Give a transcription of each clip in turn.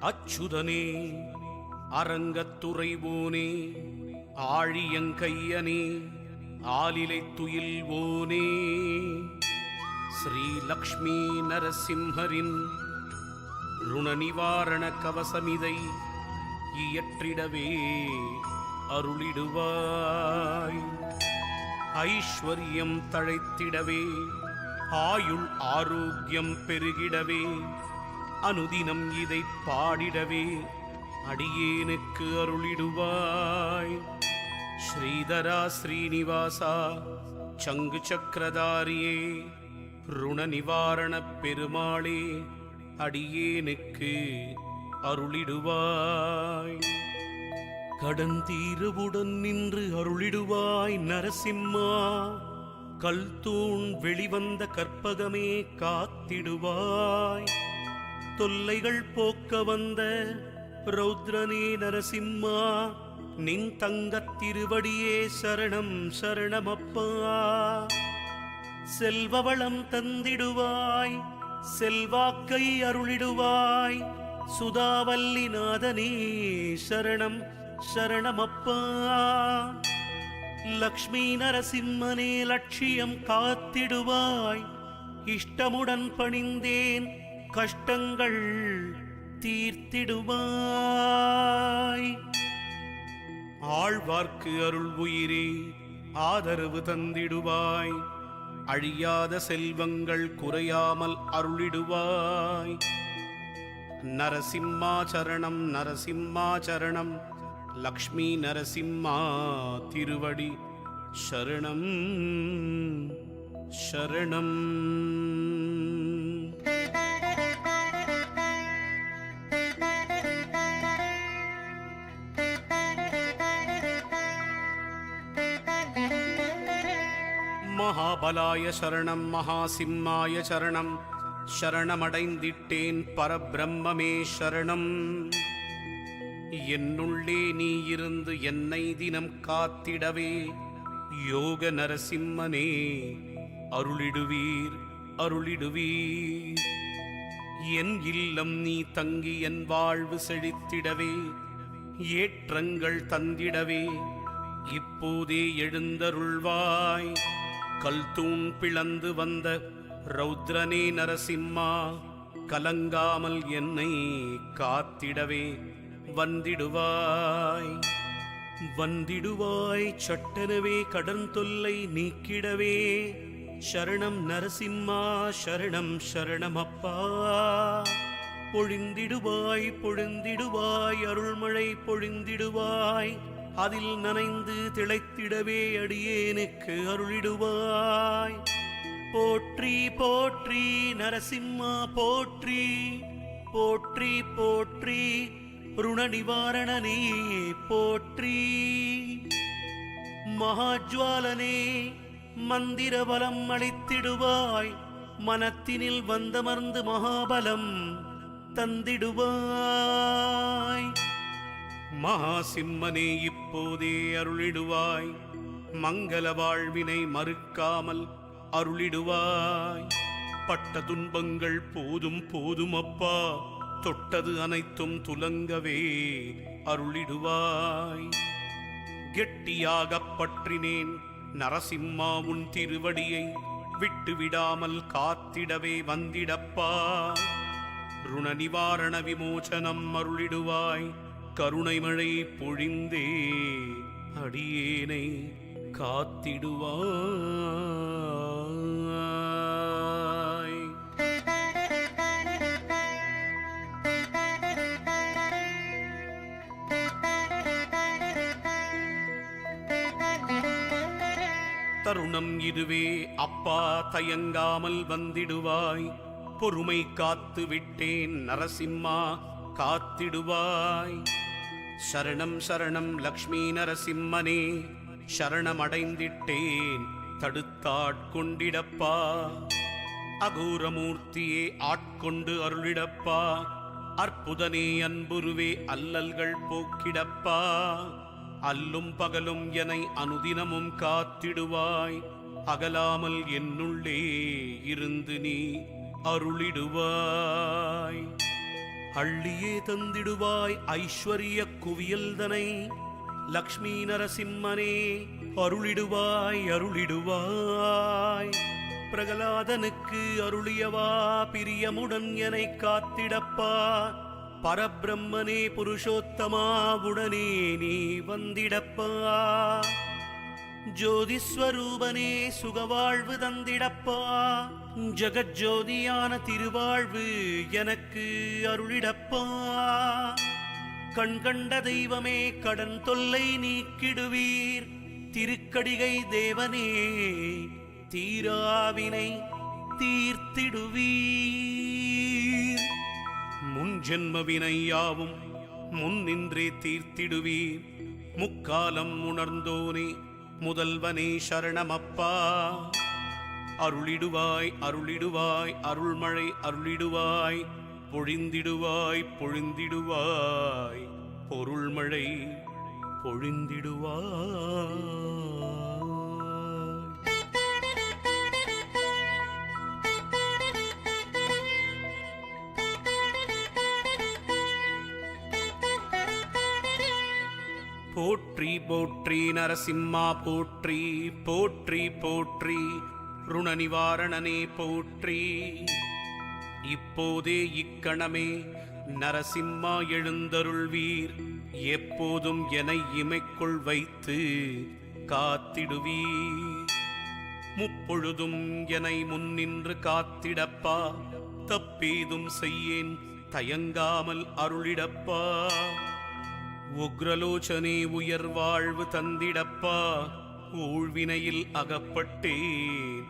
அச்சுதனே அரங்கத்துறைவோனே ஆழியங்கையனே ஆலிலை துயில்வோனே ஸ்ரீ லக்ஷ்மி நரசிம்ஹரின் ருணநிவாரண கவசமிதை இயற்றிடவே அருளிடுவாய். ஐஸ்வர்யம் தழைத்திடவே ஆயுள் ஆரோக்கியம் பெருகிடவே அனுதினம் இதை பாடிடவே அடியேனுக்கு அருளிடுவாய். ஸ்ரீதரா ஸ்ரீனிவாசா சங்கு சக்கரதாரியே ருண நிவாரண பெருமாளே அடியேனுக்கு அருளிடுவாய். கடன் தீருவுடன் நின்று அருளிடுவாய் நரசிம்மா. கல் தூண் வெளிவந்த கற்பகமே காத்திடுவாய். தொல்லைகள் போக்க வந்த ரௌத்ரனே நரசிம்மா. நின் தங்கத் திருவடியே சரணம் சரணமப்பா. செல்வவளம் தந்திடுவாய், செல்வாக்கை அருளிடுவாய். சுதாவல்லிநாதனே சரணம் சரணமப்பா. லக்ஷ்மி நரசிம்மனே லட்சியம் காத்திடுவாய். இஷ்டமுடன் பணிந்தேன் கஷ்டங்கள் தீர்த்திடுவாய். ஆழ்வார்க்கு அருள் உயிரே ஆதரவு தந்திடுவாய். அழியாத செல்வங்கள் குறையாமல் அருளிடுவாய். நரசிம்மாச்சரணம் நரசிம்மாச்சரணம் லக்ஷ்மி நரசிம்மா திருவடி சரணம் சரணம். மகாபலாய சரணம் மகாசிம்மாய சரணம். சரணமடைந்திட்டேன் பரபிரம்மே சரணம். என்னுள்ளே நீ இருந்து என்னை தினம் காத்திடவே யோக நரசிம்மனே அருளிடுவீர் அருளிடுவீர். என் இல்லம் நீ தங்கி என் வாழ்வு செழித்திடவே ஏற்றங்கள் தந்திடவே இப்போதே எழுந்தருள்வாய். கல் தூண் பிளந்து வந்த ரௌத்ரனே நரசிம்மா. கலங்காமல் என்னை காத்திடவே வந்திடுவாய் வந்திடுவாய். சட்டனவே கடன் தொல்லை நீக்கிடவே சரணம் நரசிம்மா சரணம் சரணமப்பா. பொழிந்திடுவாய் பொழிந்திடுவாய் அருள்மழை பொழிந்திடுவாய். அதில் நனைந்து திளைத்திடவே அடியேனுக்கு அருளிடுவாய். போற்றி போற்றி நரசிம்மா போற்றி போற்றி போற்றி ருண நிவாரணனே போற்றி. மகாஜ்வாலனே மந்திர பலம் அளித்திடுவாய். மனத்தினில் வந்தமர்ந்து மகாபலம் தந்திடுவாய். மகாசிம்மனே இப்போதே அருளிடுவாய். மங்கள வாழ்வினை மறுக்காமல் அருளிடுவாய். பட்ட துன்பங்கள் போதும் போதும் அப்பா. தொட்டது அனைத்தும் துலங்கவே அருளிடுவாய். கெட்டியாகப் பற்றினேன் நரசிம்மா உன் திருவடியை. விட்டுவிடாமல் காத்திடவே வந்திடப்பா. ருண நிவாரண விமோசனம் அருளிடுவாய். கருணை மழை பொழிந்தே அடியேனை காத்திடுவாய். தருணம் இதுவே அப்பா தயங்காமல் வந்திடுவாய். பொறுமை காத்து விட்டேன் நரசிம்மா காத்திடுவாய். சரணம் சரணம் லக்ஷ்மி நரசிம்மனே சரணமடைந்திட்டேன் தடுத்தாட்கொண்டிடப்பா. அகோரமூர்த்தியே ஆட்கொண்டு அருளிடப்பா. அற்புதனே அன்புருவே அல்லல்கள் போக்கிடப்பா. அல்லும் பகலும் என்னை அனுதினமும் காத்திடுவாய். அகலாமல் என்னுள்ளே இருந்து நீ அருளிடுவாய். அள்ளியே தந்திடுவாய் ஐஸ்வர்ய குவியல்தனை லக்ஷ்மி நரசிம்மனே அருளிடுவாய் அருளிடுவாய். பிரகலாதனுக்கு அருளியவா பிரியமுடன் எனை காத்திடப்பா. பரபிரம்மனே புருஷோத்தமா உடனே நீ வந்திடப்பா. ஜோதிஸ்வரூபனே சுகவாழ்வு தந்திடப்பா. ஜகஜோதியான திருவாழ்வு எனக்கு அருளிடப்பா. கண்கண்ட தெய்வமே கடன் தொல்லை நீக்கிடுவீர். திருக்கடிகை தேவனே தீராவினை தீர்த்திடுவீர். முன்ஜென்ம வினையாவும் முன்னின்றே தீர்த்திடுவீர். முக்காலம் உணர்ந்தோனே முதல்வனே சரணமப்பா. அருளிடுவாய் அருளிடுவாய் அருள்மழை அருளிடுவாய். பொழிந்திடுவாய் பொழிந்திடுவாய் பொருள்மழை பொழிந்திடுவாய். போற்றி போற்றி நரசிம்மா போற்றி போற்றி போற்றி ருண நிவாரணனே போற்றி. இப்போதே இக்கணமே நரசிம்மா எழுந்தருள்வீர். எப்போதும் எனை இமைக்குள் வைத்து காத்திடுவீர். முப்பொழுதும் எனை முன்னின்று காத்திடப்பா. தப்பேதும் செய்யேன் தயங்காமல் அருளிடப்பா. உக்ரலோச்சனே உயர் வாழ்வு தந்திடப்பா. ஊழ்வினையில் அகப்பட்டேன்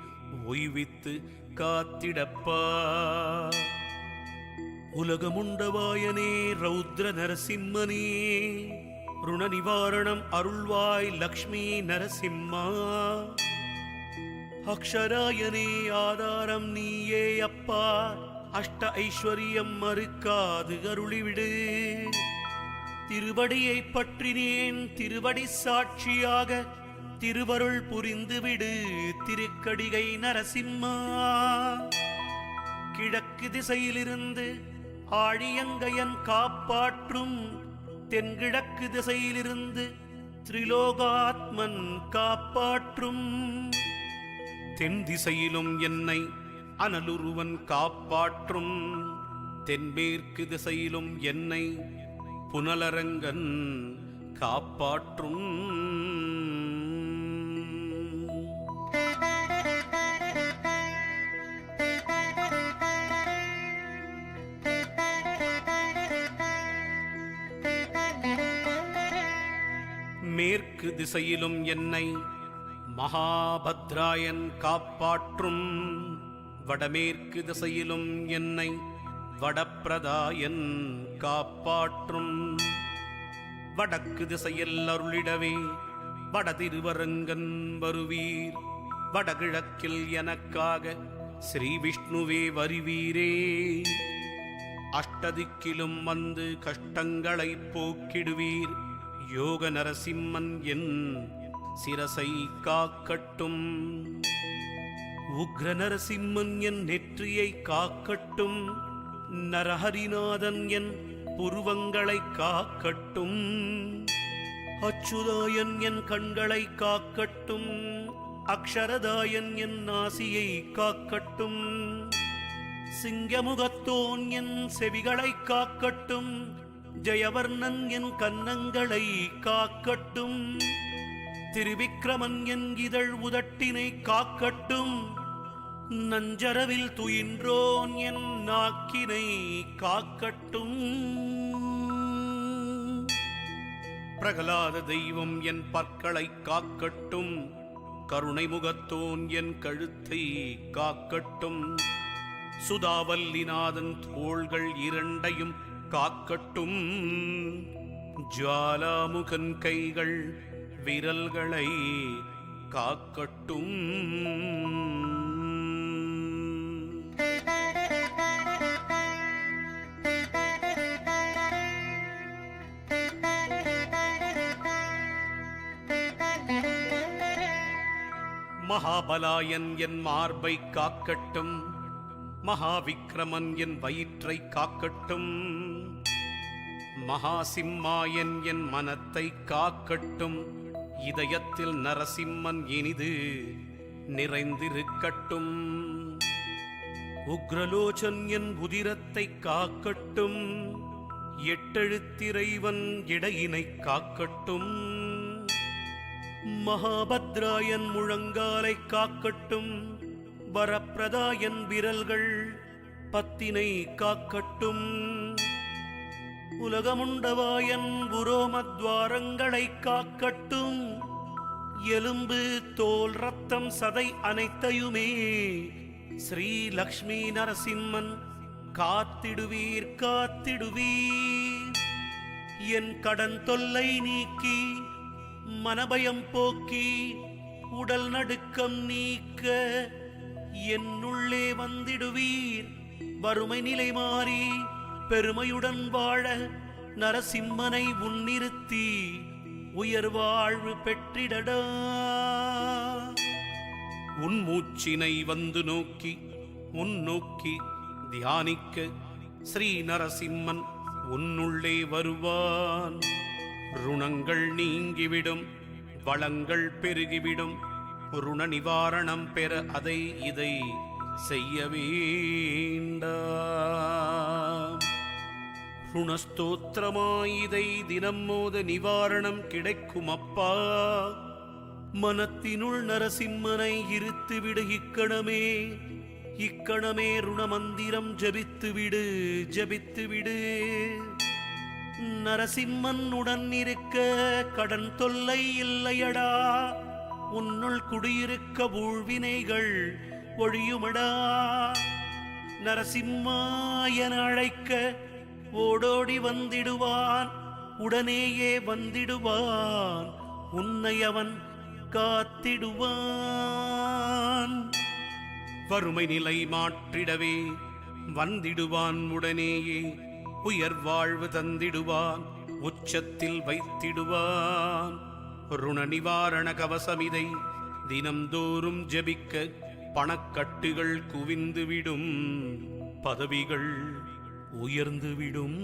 ஓய்வித்து காத்திடப்பா. உலகமுண்டவாயனே ரௌத்ர நரசிம்மனே ருண நிவாரணம் அருள்வாய் லக்ஷ்மி நரசிம்மா. அக்ஷராயனே ஆதாரம் நீயே அப்பா. அஷ்ட ஐஸ்வர்யம் மறுக்காது அருளிவிடு. திருவடியை பற்றினேன் திருவடி சாட்சியாக திருவருள் புரிந்துவிடு திருக்கடிகை நரசிம்மா. கிழக்கு திசையிலிருந்து ஆழியங்கையன் காப்பாற்றும். தென்கிழக்கு திசையிலிருந்து திரிலோகாத்மன் காப்பாற்றும். தென் திசையிலும் என்னை அனலுருவன் காப்பாற்றும். தென்மேற்கு திசையிலும் என்னை புனலரங்கன் காப்பாற்றும். மேற்கு திசையிலும் என்னை மகாபத்ராயன் காப்பாற்றும். வடமேற்கு திசையிலும் என்னை வடப்பிரதாயன் காப்பாற்றும். வடக்கு திசையில் அருளிடவே வடதிருவரங்கன் வருவீர். வடகிழக்கில் எனக்காக ஸ்ரீ விஷ்ணுவே வருவீரே. அஷ்டதிக்கிலும் வந்து கஷ்டங்களை போக்கிடுவீர். யோக நரசிம்மன் என் சிரசை காக்கட்டும். உக்ர நரசிம்மன் என் நெற்றியை காக்கட்டும். நரஹரிநாதன் என் புருவங்களை காக்கட்டும். அச்சுதாயன் என் கண்களை காக்கட்டும். அக்ஷரதாயன் என் நாசியை காக்கட்டும். சிங்கமுகத்தோன் என் செவிகளை காக்கட்டும். ஜெயவர்ணன் என் கன்னங்களை காக்கட்டும். திருவிக்கிரமன் என் இதழ் உதட்டினை காக்கட்டும். நஞ்சரவில் துயின்றோன் என் நாக்கினை காக்கட்டும். பிரகலாத தெய்வம் என் பற்களை காக்கட்டும். கருணை முகத்தோன் என் கழுத்தை காக்கட்டும். சுதாவல்லிநாதன் தோள்கள் இரண்டையும் காக்கட்டும். ஜுவாலாமுகன் கைகள் விரல்களை காக்கட்டும். மகாபலாயன் என் மார்பை காக்கட்டும். மகாவிக்கிரமன் என் வயிற்றை காக்கட்டும். மகாசிம்மாயன் என் மனத்தை காக்கட்டும். இதயத்தில் நரசிம்மன் இனிது நிறைந்திருக்கட்டும். உக்ரலோச்சன் என் உதிரத்தை காக்கட்டும். எட்டெழுத்திறைவன் இடையினை காக்கட்டும். மகாபத்ராயன் முழங்காலை காக்கட்டும். வரப்பிரதாயன் விரல்கள் பத்தினை காக்கட்டும். உலகமுண்டவாயன் உரோமத்வாரங்களை காக்கட்டும். எலும்பு தோல் ரத்தம் சதை அனைத்தையுமே ஸ்ரீ லக்ஷ்மி நரசிம்மன் காத்திடுவீர் காத்திடுவீர். என் கடன் தொல்லை நீக்கி மனபயம் போக்கி உடல் நடுக்கம் நீக்க என்னுள்ளே வந்திடுவீர். வறுமை நிலை மாறி பெருமையுடன் வாழ நரசிம்மனை முன்னிறுத்தி உயர்வாழ்வு பெற்றிடடா. உன் மூச்சினை வந்து நோக்கி முன்னோக்கி தியானிக்க ஸ்ரீ நரசிம்மன் உன்னுள்ளே வருவான். ருணங்கள் நீங்கிவிடும், வளங்கள் பெருகிவிடும். ருண நிவாரணம் பெற அதை இதை செய்ய வேண்டாம். ருணஸ்தோத்திரமாய் இதை தினம் மோத நிவாரணம் கிடைக்கும் அப்பா. மனத்தினுள் நரசிம்மனை இருத்துவிடு இக்கணமே. இக்கணமே ருணமந்திரம் ஜபித்துவிடு ஜபித்துவிடு. நரசிம்மன் உடன் இருக்க கடன் தொல்லை இல்லையடா. உன்னுள் குடியிருக்க ஊழ்வினைகள் ஒழியுமடா. நரசிம்மா என அழைக்க ஓடோடி வந்திடுவான். உடனேயே வந்திடுவான். உன்னை அவன் காத்திடுவான். வறுமை நிலை மாற்றிடவே வந்திடுவான். உடனேயே உயர் வாழ்வு தந்திடுவான். உச்சத்தில் வைத்திடுவான். ருண நிவாரண கவசமிதை தினம்தோறும் ஜபிக்க பணக்கட்டுகள் குவிந்துவிடும். பதவிகள் உயர்ந்துவிடும்.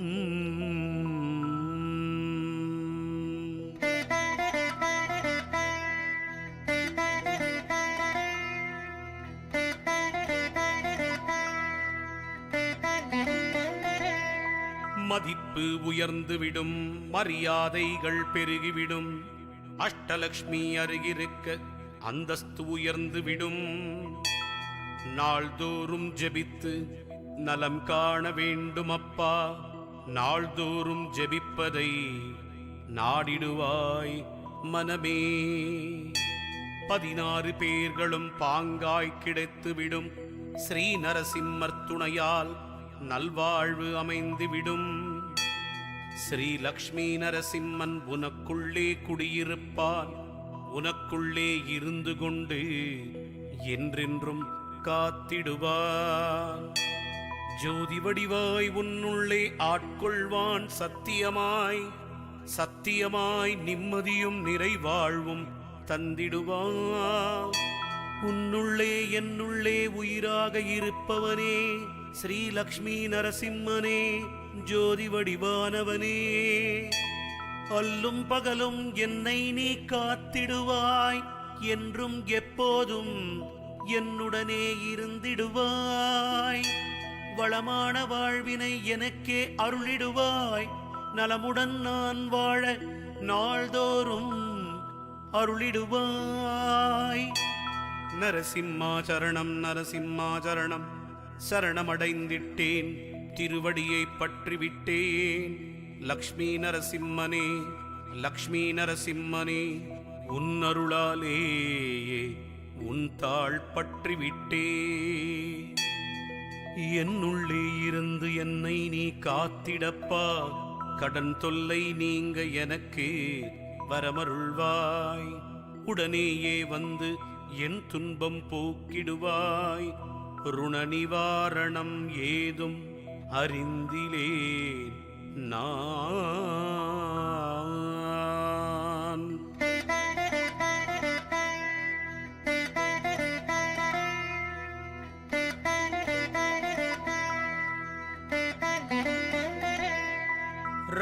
மதிப்பு உயர்ந்துவிடும். மரியாதைகள் பெருகிவிடும். அஷ்டலக்ஷ்மி அருகிருக்க அந்தஸ்து உயர்ந்துவிடும். நாள்தோறும் ஜெபித்து நலம் காண வேண்டும் அப்பா. நாள்தோறும் ஜெபிப்பதை நாடிடுவாய் மனமே. 16 பேர்களும் பாங்காய் கிடைத்துவிடும். ஸ்ரீ நரசிம்மர் துணையால் நல்வாழ்வு அமைந்துவிடும். ஸ்ரீ லக்ஷ்மி நரசிம்மன் உனக்குள்ளே குடியிருப்பான். உனக்குள்ளே இருந்து கொண்டு என்றென்றும் காத்திடுவான். ஜோதி வடிவாய் உன்னுள்ளே ஆட்கொள்வான். சத்தியமாய் சத்தியமாய் நிம்மதியும் நிறைவாழ்வும் தந்திடுவான். உன்னுள்ளே என்னுள்ளே உயிராக இருப்பவனே ஸ்ரீ லக்ஷ்மி நரசிம்மனே, ஜோதி வடிவானவனே. அல்லும் பகலும் என்னை நீ காத்திடுவாய். என்றும் எப்போதும் என்னுடனே இருந்திடுவாய். வளமான வாழ்வினை எனக்கே அருளிடுவாய். நலமுடன் நான் வாழ நாள்தோறும் அருளிடுவாய். நரசிம்மாச்சரணம் நரசிம்மாச்சரணம். சரணமடைந்திட்டேன், திருவடியை பற்றிவிட்டேன். லக்ஷ்மி நரசிம்மனே லக்ஷ்மி நரசிம்மனே, உன் அருளாலேயே உன் தாள் பற்றிவிட்டே. என்னுள்ளே இருந்து என்னை நீ காத்திடப்பா. கடன் தொல்லை நீங்க எனக்கு வரமருள்வாய். உடனேயே வந்து என் துன்பம் போக்கிடுவாய். ருண நிவாரணம் ஏதும் அறிந்திலேன் நான்.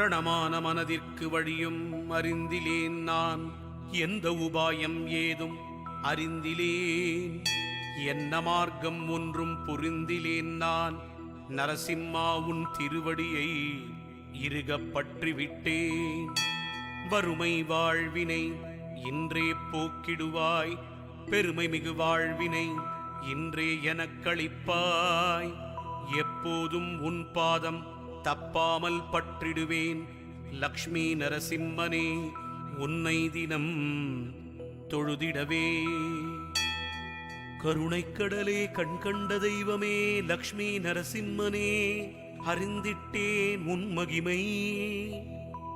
மரணமான மனதிற்கு வழியும் அறிந்திலேன் நான், எந்த உபாயம் ஏதும் அறிந்திலேன், என்ன மார்க்கம் ஒன்றும் புரிந்திலேன் நான். நரசிம்மா உன் திருவடியை இறுகப் பற்றிவிட்டேன். வறுமை வாழ்வினை இன்றே போக்கிடுவாய், பெருமை மிகு வாழ்வினை இன்றே எனக்களிப்பாய். எப்போதும் உன் பாதம் தப்பாமல் பற்றிடுவேன். லக்ஷ்மி நரசிம்மனே, உன்னை தினம் தொழுதிடவே. கருணைக்கடலே, கண்கண்ட தெய்வமே, லக்ஷ்மி நரசிம்மனே, அறிந்திட்டேன் உன் மகிமை.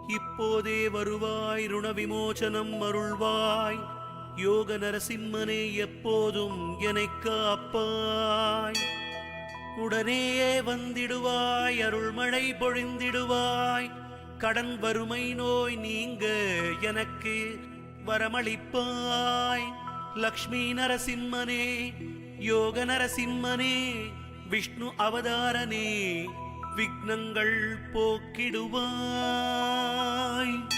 இப்போதே வருவாய், ருண விமோசனம் அருள்வாய். யோக நரசிம்மனே, எப்போதும் என்னைக் காப்பாய். உடனேயே வந்திடுவாய், அருள்மழை பொழிந்திடுவாய். கடன் வறுமை நோய் நீங்க எனக்கு வரமளிப்பாய். லக்ஷ்மி நரசிம்மனே, யோக நரசிம்மனே, விஷ்ணு அவதாரனே, விக்னங்கள் போக்கிடுவாய்.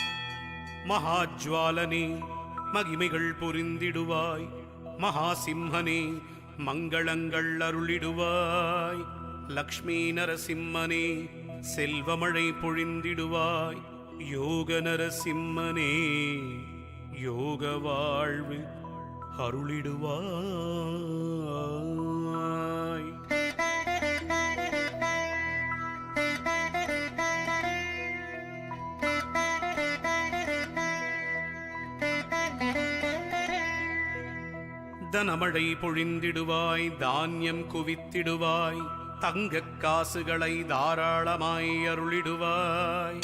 மகாஜ்வாலனே, மகிமைகள் புரிந்திடுவாய். மகாசிம்மனே, மங்களங்கள் அருளிடுவாய். லக்ஷ்மி நரசிம்மனே, செல்வமழை பொழிந்திடுவாய். யோக நரசிம்மனே, யோக வாழ்வு அருளிடுவாய். தனமழை பொழிந்திடுவாய், தானியம் குவித்திடுவாய். தங்கக் காசுகளை தாராளமாய் அருளிடுவாய்.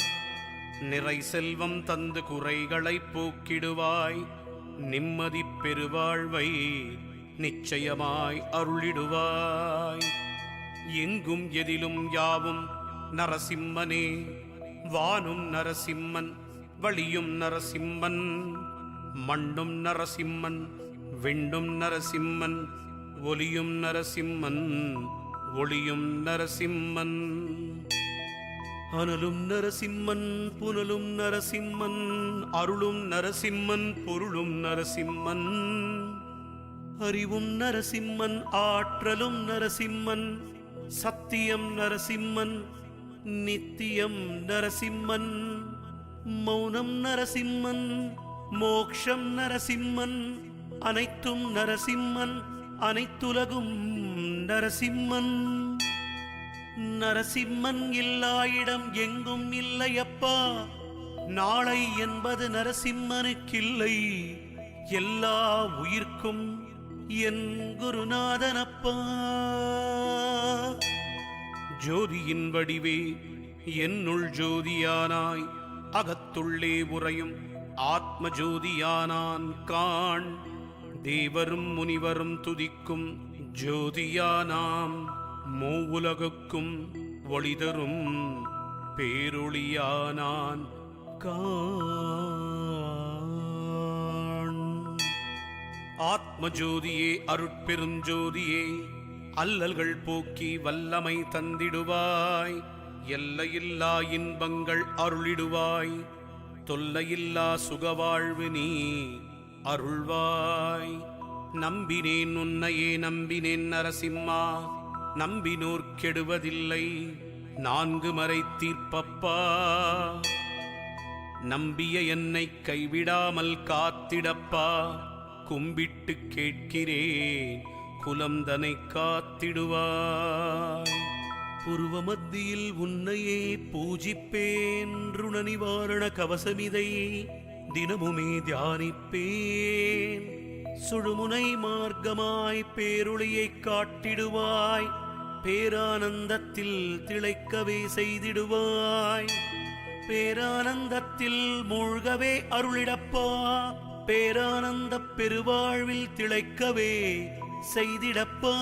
நிறை செல்வம் தந்து குறைகளை போக்கிடுவாய். நிம்மதி பெருவாழ்வை நிச்சயமாய் அருளிடுவாய். எங்கும் எதிலும் யாவும் நரசிம்மனே, வானும் நரசிம்மன், வழியும் நரசிம்மன், மண்ணும் நரசிம்மன், விண்ணும் நரசிம்மன், ஒலியும் நரசிம்மன், ஒளியும் நரசிம்மன். அனலும் நரசிம்மன், புனலும் நரசிம்மன், அருளும் நரசிம்மன், பொருளும் நரசிம்மன். அறிவும் நரசிம்மன், ஆற்றலும் நரசிம்மன், சத்தியம் நரசிம்மன், நித்தியம் நரசிம்மன். மௌனம் நரசிம்மன், மோக்ஷம் நரசிம்மன், அனைத்தும் நரசிம்மன், அனைத்துலகும் நரசிம்மன். நரசிம்மன் இல்லா இடம் எங்கும் இல்லையப்பா. நாளை என்பது நரசிம்மனுக்கில்லை, எல்லா உயிர்க்கும் என் குருநாதனப்பா. ஜோதியின் வடிவே, என்னுள் ஜோதியானாய், அகத்துள்ளே உறையும் ஆத்ம ஜோதியானான் காண். தேவரும் முனிவரும் துதிக்கும் ஜோதியானாம், மூவுலகுக்கும் ஒளிதரும் பேரொளியானான் காண். ஆத்ம ஜோதியே, அருட்பெருஞ்சோதியே, அல்லல்கள் போக்கி வல்லமை தந்திடுவாய். எல்லையில்லா இன்பங்கள் அருளிடுவாய். தொல்லையில்லா சுகவாழ்வு நீ அருள்வாய். நம்பினேன் உன்னையே, நம்பினேன் நரசிம்மா, நம்பினோர் கெடுவதில்லை, நான்கு மறை தீர்ப்பப்பா. நம்பிய என்னை கைவிடாமல் காத்திடப்பா. கும்பிட்டு கேட்கிறேன், குலம்தனை காத்திடுவாய். புருவ மத்தியில் உன்னையே பூஜிப்பேன். ருண நிவாரண கவசமிதை தினமுமே தியானிப்பேன். சுழுமுனை மார்க்கமாய் பேருளியை காட்டிடுவாய். பேரானந்தத்தில் திளைக்கவே செய்திடுவாய். பேரானந்தத்தில் மூழ்கவே அருளிடப்பா. பேரானந்த பெருவாழ்வில் திளைக்கவே செய்திடப்பா.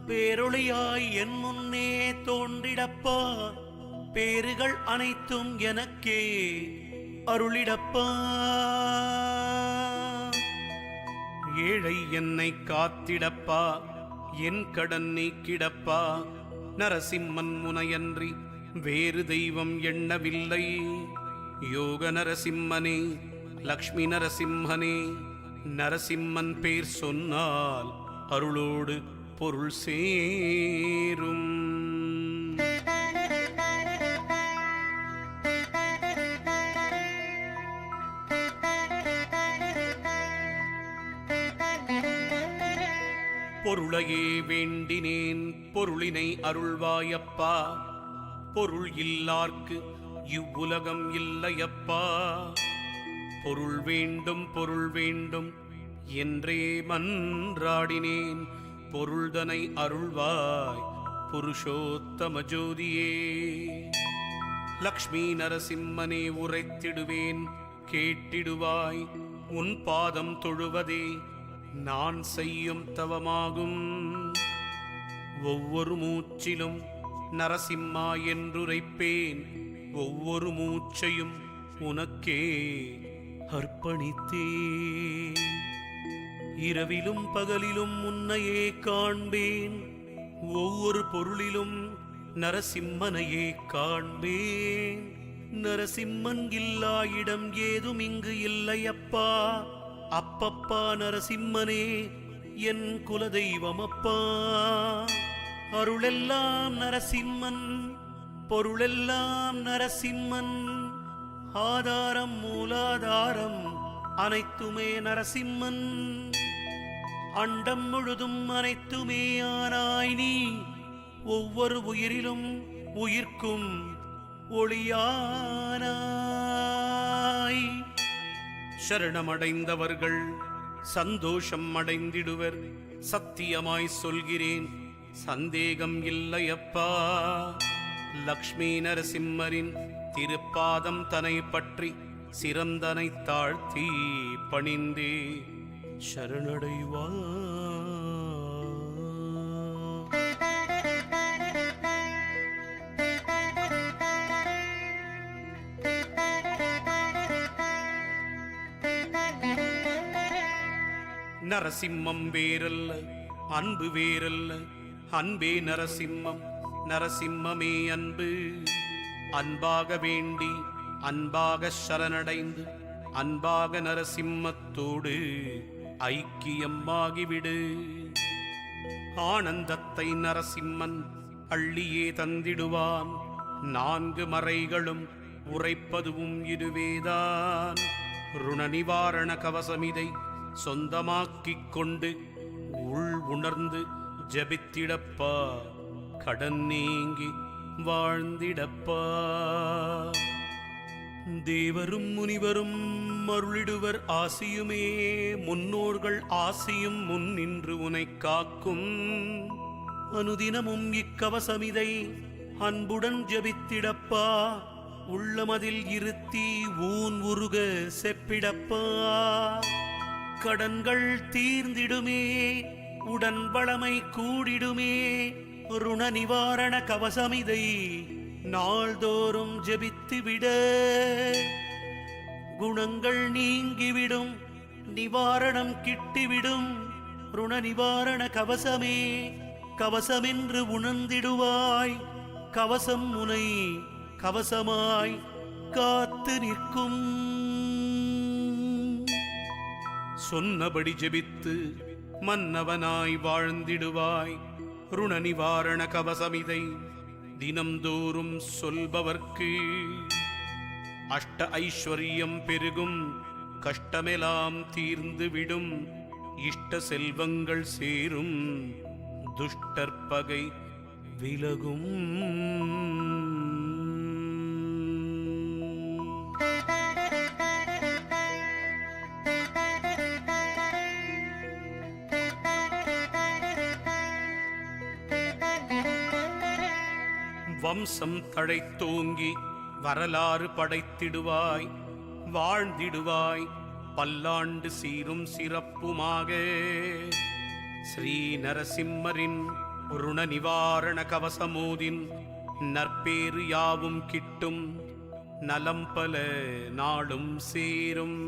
பேரொளியாய் என் முன்னே தோன்றிடப்பா. பேறுகள் அனைத்தும் எனக்கே அருளிடப்பா. ஏழை என்னை காத்திடப்பா. என் கடன் நீக்கிடப்பா. நரசிம்மன் முனையன்றி வேறு தெய்வம் எண்ணவில்லை. யோக நரசிம்மனே, லக்ஷ்மி நரசிம்மனே, நரசிம்மன் பேர் சொன்னால் அருளோடு பொருள் சேரும். பொருளையே வேண்டினேன் பொருளினை அருள்வாயப்பா. பொருள் இல்லார்க்கு இவ்வுலகம் இல்லையப்பா. பொருள் வேண்டும் பொருள் வேண்டும் என்றே மன்றாடினேன். பொருள்தனை அருள்வாய் புருஷோத்தம ஜோதியே. லக்ஷ்மி நரசிம்மனே உரைத்திடுவேன் கேட்டிடுவாய். உன் பாதம் தொழுவதே நான் செய்யும் தவமாகும். ஒவ்வொரு மூச்சிலும் நரசிம்மா என்றுரைப்பேன். ஒவ்வொரு மூச்சையும் உனக்கே அர்ப்பணித்தேன். இரவிலும் பகலிலும் உன்னையே காண்பேன். ஒவ்வொரு பொருளிலும் நரசிம்மனையே காண்பேன். நரசிம்மன் இல்லா இடம் ஏதும் இங்கு இல்லையப்பா. அப்பப்பா நரசிம்மனே என் குலதெய்வமப்பா. அருளெல்லாம் நரசிம்மன், பொருளெல்லாம் நரசிம்மன். ஆதாரம் மூலாதாரம் அனைத்துமே நரசிம்மன். அண்டம் முழுதும் அனைத்துமே ஆனாய் நீ. ஒவ்வொரு உயிரிலும் உயிர்க்கும் ஒளியானாய். சரணமடைந்தவர்கள் சந்தோஷம் அடைந்திடுவர். சத்தியமாய் சொல்கிறேன், சந்தேகம் இல்லையப்பா. லக்ஷ்மி நரசிம்மரின் திருப்பாதம் தனை பற்றி சிறந்தனை தாழ்த்தி பணிந்தே சரணடைவா. நரசிம்மம் வேறல்ல, அன்பு வேறல்ல. அன்பே நரசிம்மம், நரசிம்மமே அன்பு. அன்பாக வேண்டி அன்பாக சரணடைந்து அன்பாக நரசிம்மத்தோடு ஐக்கியமாகிவிடு. ஆனந்தத்தை நரசிம்மன் அள்ளியே தந்திடுவான். 4 மறைகளும் உரைப்பதுவும் இதுவேதான். ருண நிவாரண கவசமிதை சொந்தமாக்கிக் கொண்டு உள் உணர்ந்து ஜபித்திடப்பா. கடன் நீங்கி வாழ்ந்திடப்பா. தேவரும் முனிவரும் அருளிடுவர் ஆசியுமே. முன்னோர்கள் ஆசியும் முன் நின்று உனை காக்கும். அனுதினமும் இக்கவசமிதை அன்புடன் ஜபித்திடப்பா. உள்ளமதில் இருத்தி ஊன் உருக செப்பிடப்பா. கடன்கள் தீர்ந்திடுமே, உடன் வளமை கூடிடுமே. ருண நிவாரண கவசமிதை நாள்தோறும் ஜபித்துவிட குணங்கள் நீங்கிவிடும், நிவாரணம் கிட்டிவிடும். ருண நிவாரண கவசமே கவசமென்று உணர்ந்திடுவாய். கவசம் உனை கவசமாய் காத்து நிற்கும். சொன்னபடி ஜெபித்து மன்னவனாய் வாழ்ந்திடுவாய். ருண நிவாரண கவசமிதை தினம்தோறும் சொல்பவர்க்கு அஷ்ட ஐஸ்வர்யம் பெருகும். கஷ்டமெல்லாம் தீர்ந்துவிடும். இஷ்ட செல்வங்கள் சேரும். துஷ்டற்பகை விலகும். வம்சம் தழைத்தோங்கி வரலாறு படைத்திடுவாய். வாழ்ந்திடுவாய் பல்லாண்டு சீரும் சிறப்புமாக. ஸ்ரீ நரசிம்மரின் ருண நிவாரண கவசமோதின் நற்பேறு யாவும் கிட்டும். நலம் பல நாளும் சேரும்.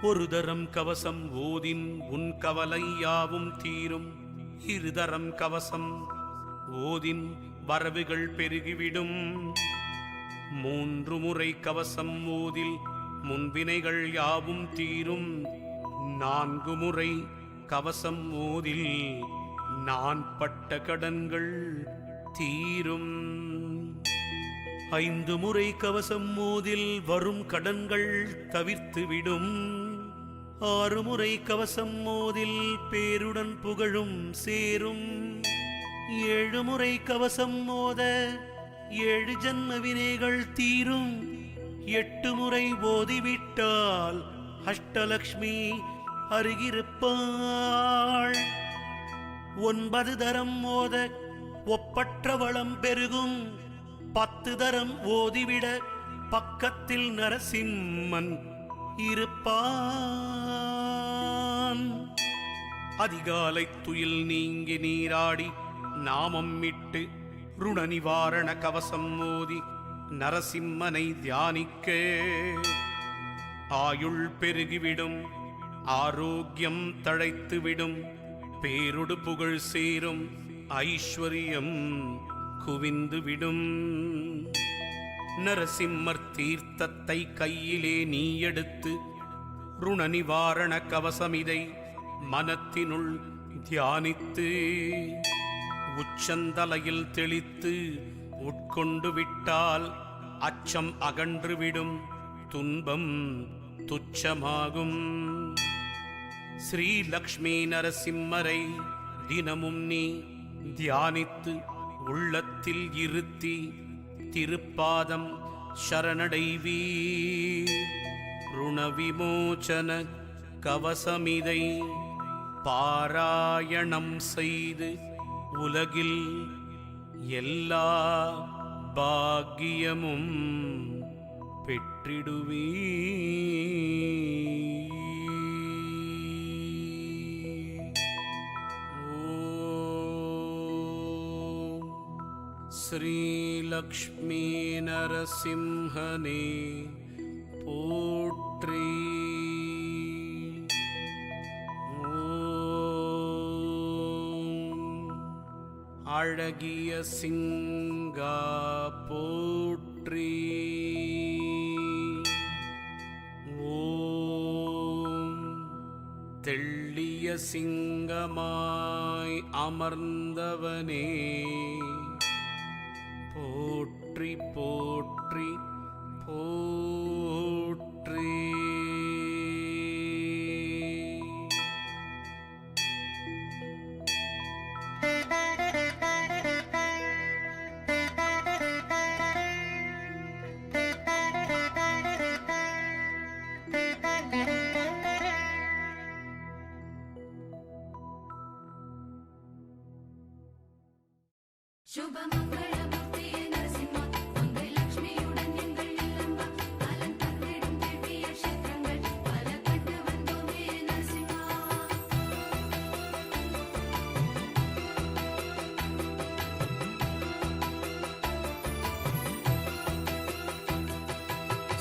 ஒரு தரம் கவசம் ஓதின் உன் கவலை யாவும் தீரும். இருதரம் கவசம் ஓதின் வரவுகள் பெருகிவிடும். 3 முறை கவசம் ஓதில் முன்வினைகள் யாவும் தீரும். 4 முறை கவசம் ஓதில் நான் பட்ட கடன்கள் தீரும். 5 முறை கவசம் ஓதில் வரும் கடன்கள் தவிர்த்துவிடும். 6 முறை கவசம் ஓதில் பேருடன் புகழும் சேரும். 7 முறை கவசம் ஓத 7 ஜன்ம வினைகள் தீரும். 8 முறை ஓதிவிட்டால் அஷ்டலக்ஷ்மி அருகிருப்பாள். 9 தரம் ஓத ஒப்பற்ற வளம் பெருகும். 10 தரம் ஓதிவிட பக்கத்தில் நரசிம்மன் இருப்பான். அதிகாலை துயில் நீங்கி நீராடி நாமம் இட்டு ருண நிவாரண கவசம் ஓதி நரசிம்மனை தியானிக்க ஆயுள் பெருகிவிடும். ஆரோக்கியம் தழைத்துவிடும். பேரொடு புகழ் சேரும். ஐஸ்வர்யம் குவிந்துவிடும். நரசிம்மர் தீர்த்தத்தை கையிலே நீ எடுத்து ருண நிவாரண கவசமிதை மனத்தினுள் தியானித்து உச்சந்தலையில் தெளித்து உட்கொண்டு விட்டால் அச்சம் அகன்றுவிடும். துன்பம் துச்சமாகும். ஸ்ரீ லக்ஷ்மி நரசிம்மரை தினமும் நீ தியானித்து உள்ளத்தில் இருத்தி திருப்பாதம் சரணடைவீர். ருணவிமோச்சன கவசமிதை பாராயணம் செய்து உலகில் எல்லா பாக்கியமும் பெற்றிடுவீர். श्री लक्ष्मी नरसिंहने पोट्री. அழகிய சிங்கா போற்றி. ஓம் தெள்ளிய சிங்கமாய் அமர்ந்தவனே போற்றி போற்றி போற்றி.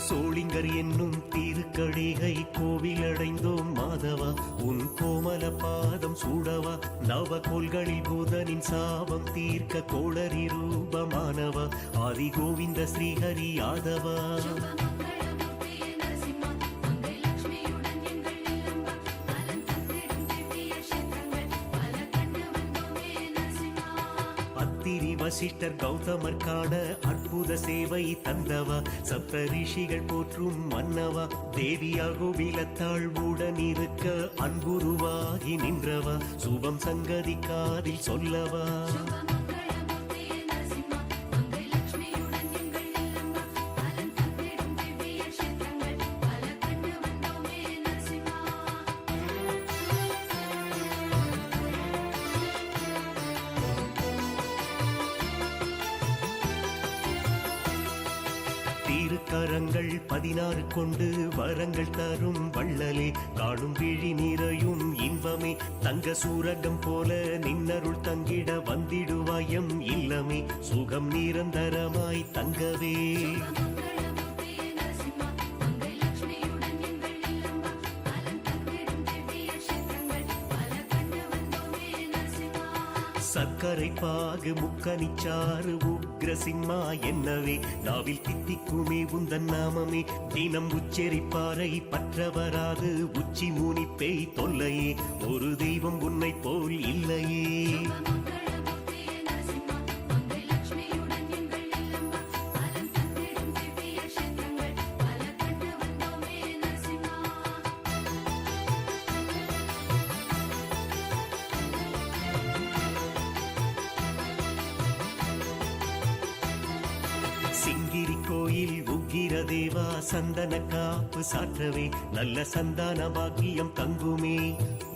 சோளிங்கர் என்னும் திருக்கடிகை கோவிலடைந்தோம் மாதவா. உன் கோமல பாதம் சூடவா. நவகோள்களில் புதனின் சாபம் தீர்க்க கோளரி ரூபமானவா. ஆதி கோவிந்த ஸ்ரீஹரி யாதவா. அத்திரி வசிஷ்டர் கௌதமர் காண அற்புத சேவை தந்தவா. சப்த ரிஷிகள் போற்றும் மன்னவா. தேவியா கோவிலத்தாழ்வுடன் இருக்க அன்புருவாகி நின்றவா. சுபம் சங்கதி காதில் சொல்லவா. திருக்கரங்கள் 16 கொண்டு வரங்கள் தரும் வள்ளலே. காணும் விழி நிறையும் இன்பமே. தங்க சூரகம் போல நின்னருள் தங்கிட வந்திடுவாயம் இல்லமே. சுகம் நிரந்தரமாய் தங்கவே. சர்க்கரை பாகு முக்கனிச்சாறு உக்ரசிம்மா என்னவே நாவில் தித்திக்குமே உந்தன் நாமமே தினம் உச்சரிப்பாரை பற்றவராது உச்சி மூனி பேய் தொல்லையே ஒரு தெய்வம் உன்னை போல் இல்லையே சிங்கிரி கோயில் உக்கிர தேவா சந்தன காப்பு சாற்றவே நல்ல சந்தான பாக்கியம் தங்குமே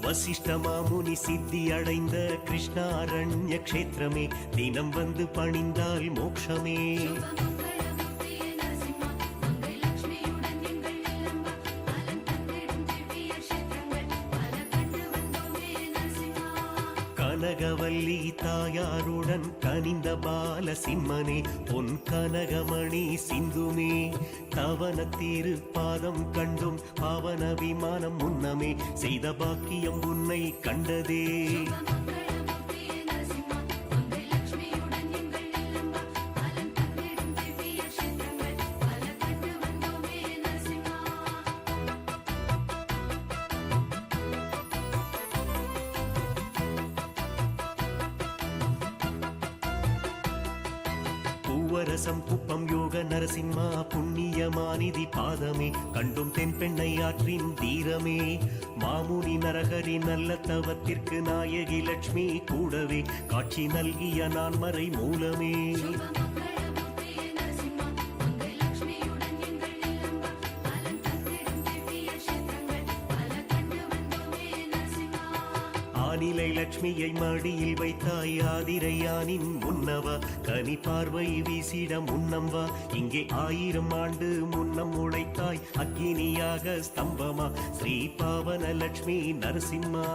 வசிஷ்ட மாமுனி சித்தி அடைந்த கிருஷ்ணாரண்ய கஷேத்திரமே தினம் வந்து பணிந்தால் மோட்சமே கனகவல்லி தாயாருடன் கனிந்த பால சிம்மனே பொன் கனகமணி சிந்துமே தவன தீரு பாதம் கண்டும் பாவன விமானம் முன்னமே செய்த பாக்கியம் உன்னை கண்டதே பூவரசம் குப்பம் யோக நரசிம்மா புண்ணியமானிதி பாதமே கண்டும் தென்பெண்ணை ஆற்றின் தீரமே மாமுனி நரகரி நல்ல தவத்திற்கு நாயகி லட்சுமி கூடவே காட்சி நல்கிய நான் மறை மூலமே ஆனிலை லட்சுமியை மடியில் வைத்தாய் ஆதிரையானின் முன்னவா கனி பார்வை வீசிட முன்னம்வா இங்கே 1000 ஆண்டு முன்னம் உழைத்தாய் அக்கினியாக ஸ்தம்பமா ஸ்ரீ பாவன லட்சுமி நரசிம்மா